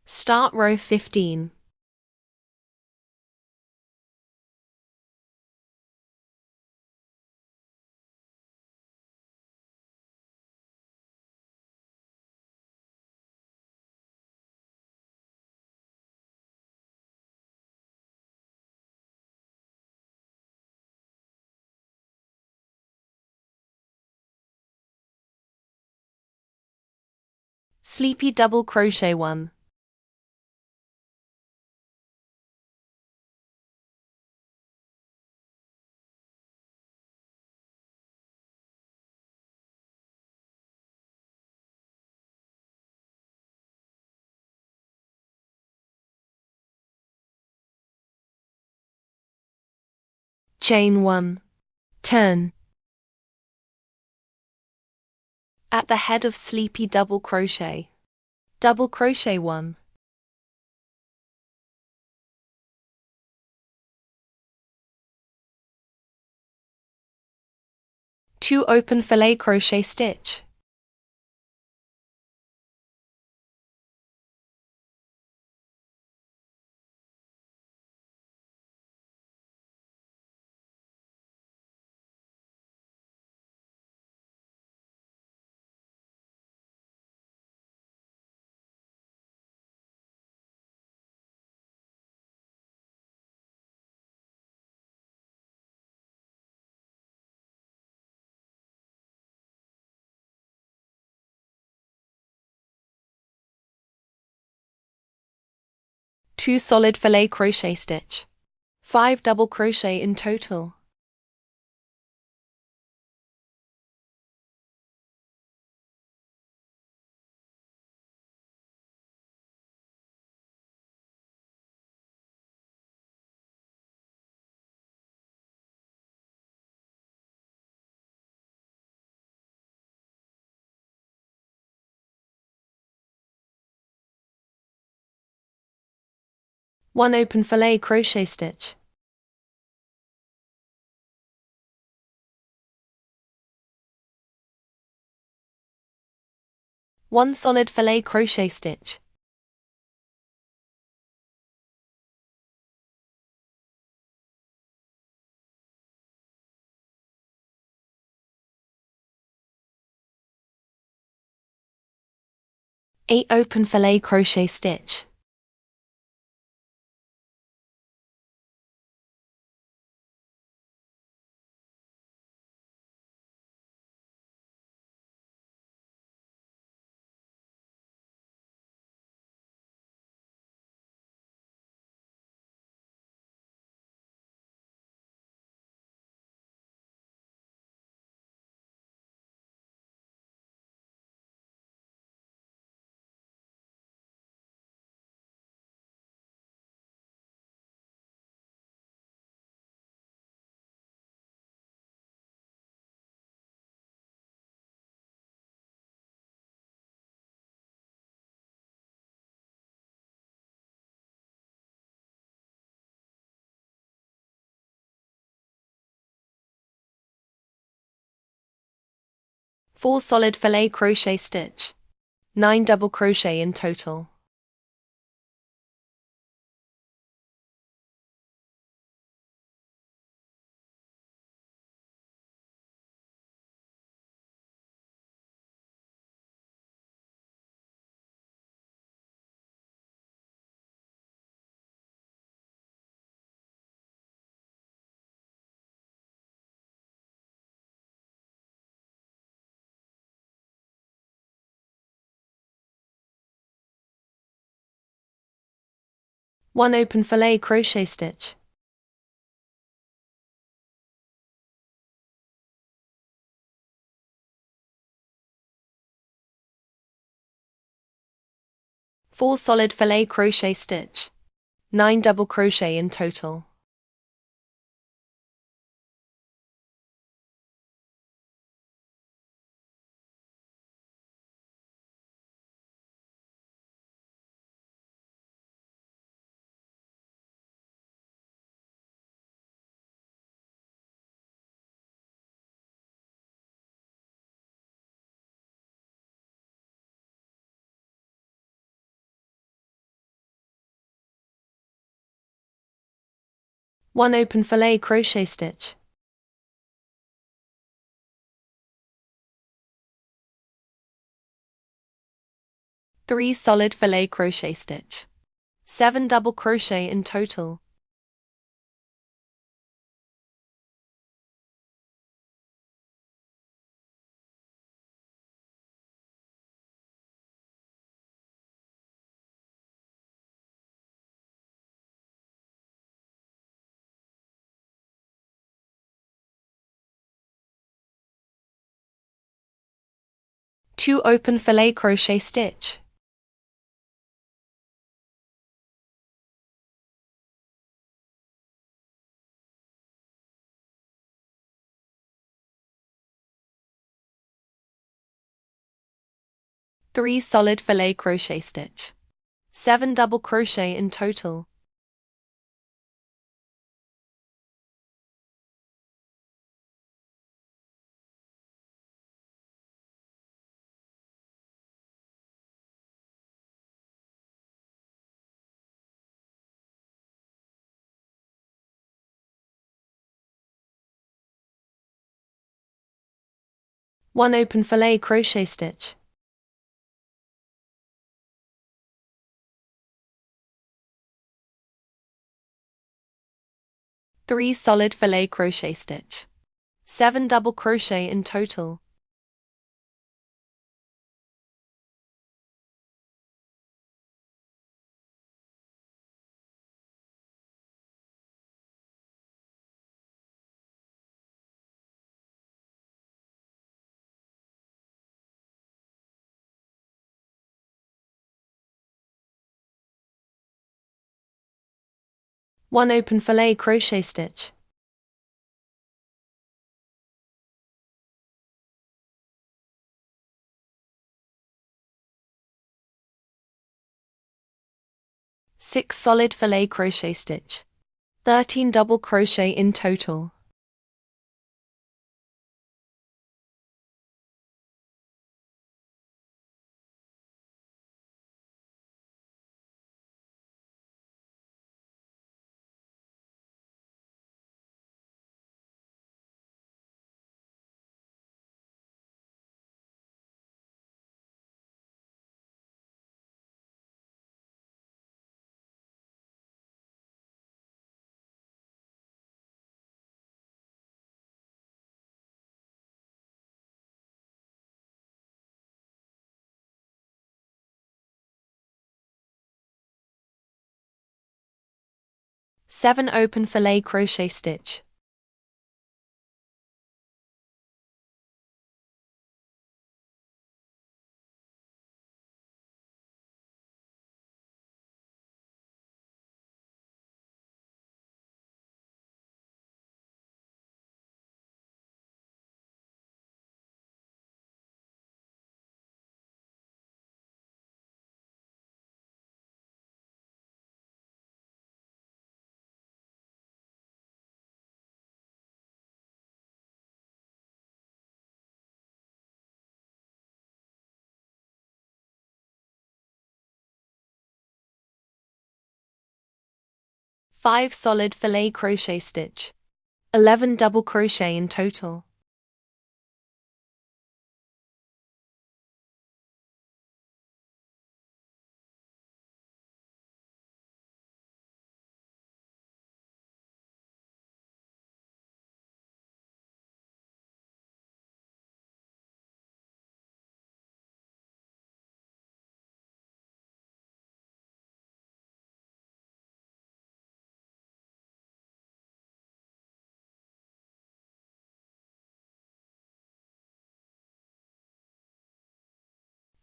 Start row 15. Sleepy double crochet 1. Chain 1. Turn. At the head of sleepy double crochet. Double crochet 1. Two open filet crochet stitch. Two solid filet crochet stitch. 5 double crochet in total. One open filet crochet stitch. One solid filet crochet stitch. Eight open filet crochet stitch. Four solid filet crochet stitch. 9 double crochet in total. One open filet crochet stitch. Four solid filet crochet stitch. 9 double crochet in total. 1 open fillet crochet stitch. 3 solid fillet crochet stitch. 7 double crochet in total. Two open fillet crochet stitch. Three solid fillet crochet stitch. 7 double crochet in total. One open fillet crochet stitch. Three solid fillet crochet stitch. 7 double crochet in total. One open fillet crochet stitch. Six solid fillet crochet stitch. 13 double crochet in total. Seven open fillet crochet stitch. Five solid fillet crochet stitch. 11 double crochet in total.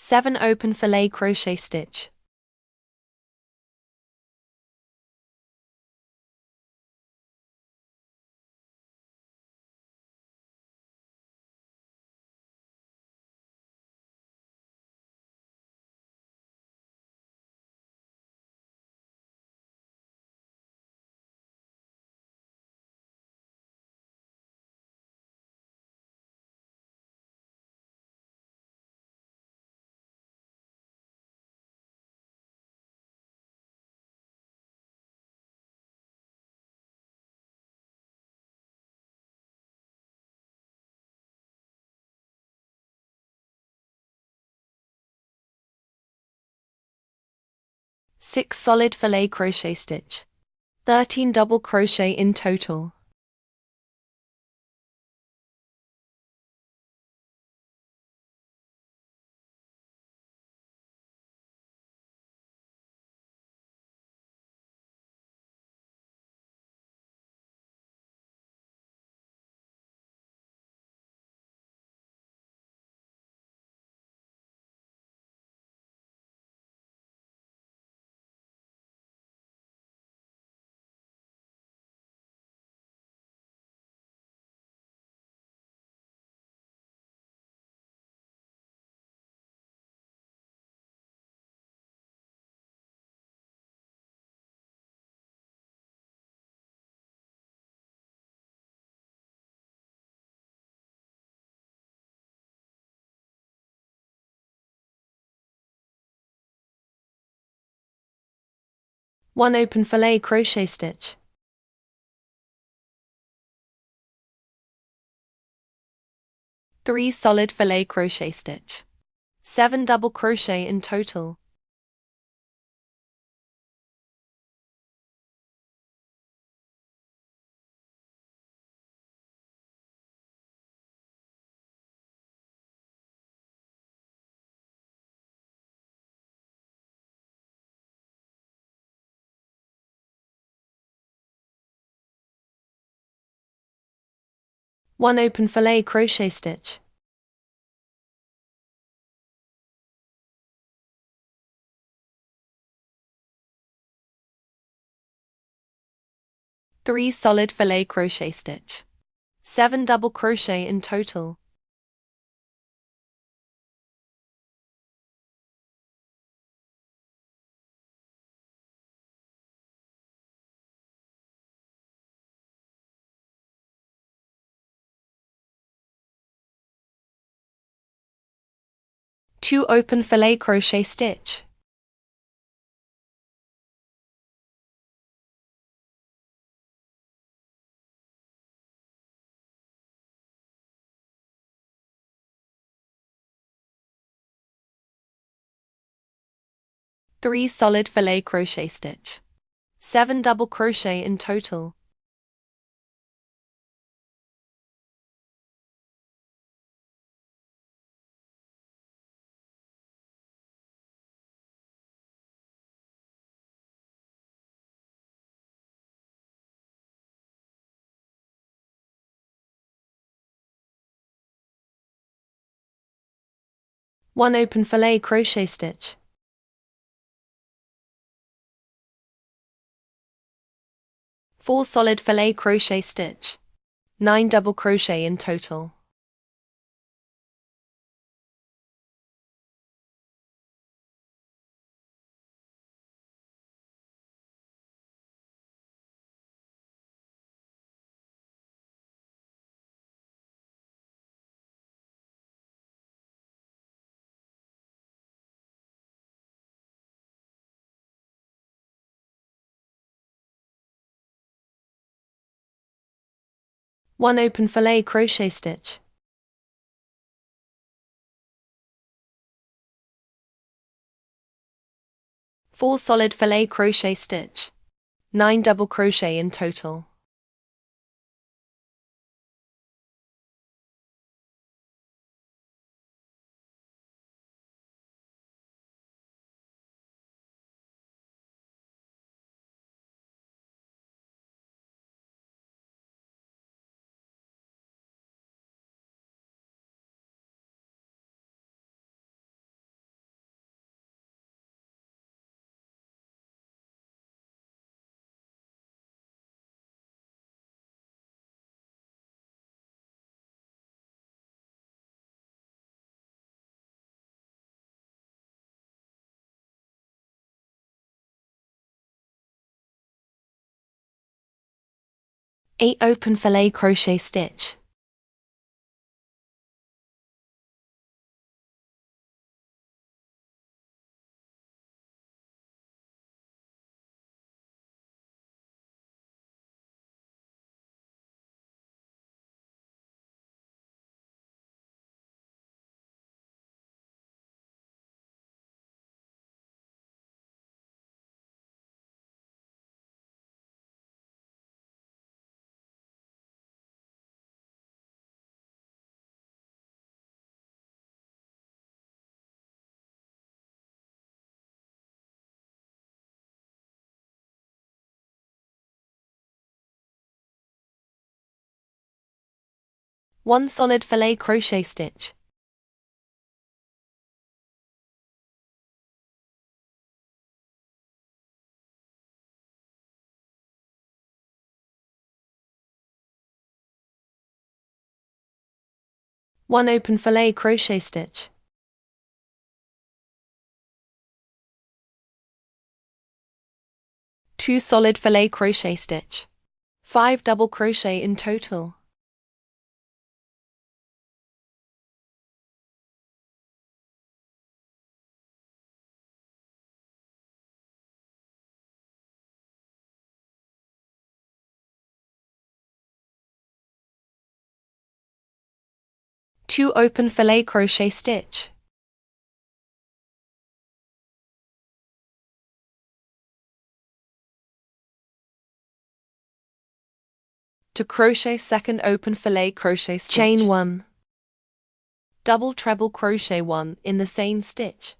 Seven open fillet crochet stitch. 6 solid filet crochet stitch. 13 double crochet in total. One open filet crochet stitch. 3 solid filet crochet stitch. 7 double crochet in total. One open filet crochet stitch. Three solid filet crochet stitch. 7 double crochet in total. Two open filet crochet stitch. Three solid filet crochet stitch. 7 double crochet in total. One open filet crochet stitch. Four solid filet crochet stitch. 9 double crochet in total. One open filet crochet stitch. Four solid filet crochet stitch. 9 double crochet in total. Eight open filet crochet stitch. 1 solid filet crochet stitch. One open filet crochet stitch. Two solid filet crochet stitch. 5 double crochet in total. Two open filet crochet stitch. To crochet second open filet crochet stitch. Chain 1. Double treble crochet 1 in the same stitch.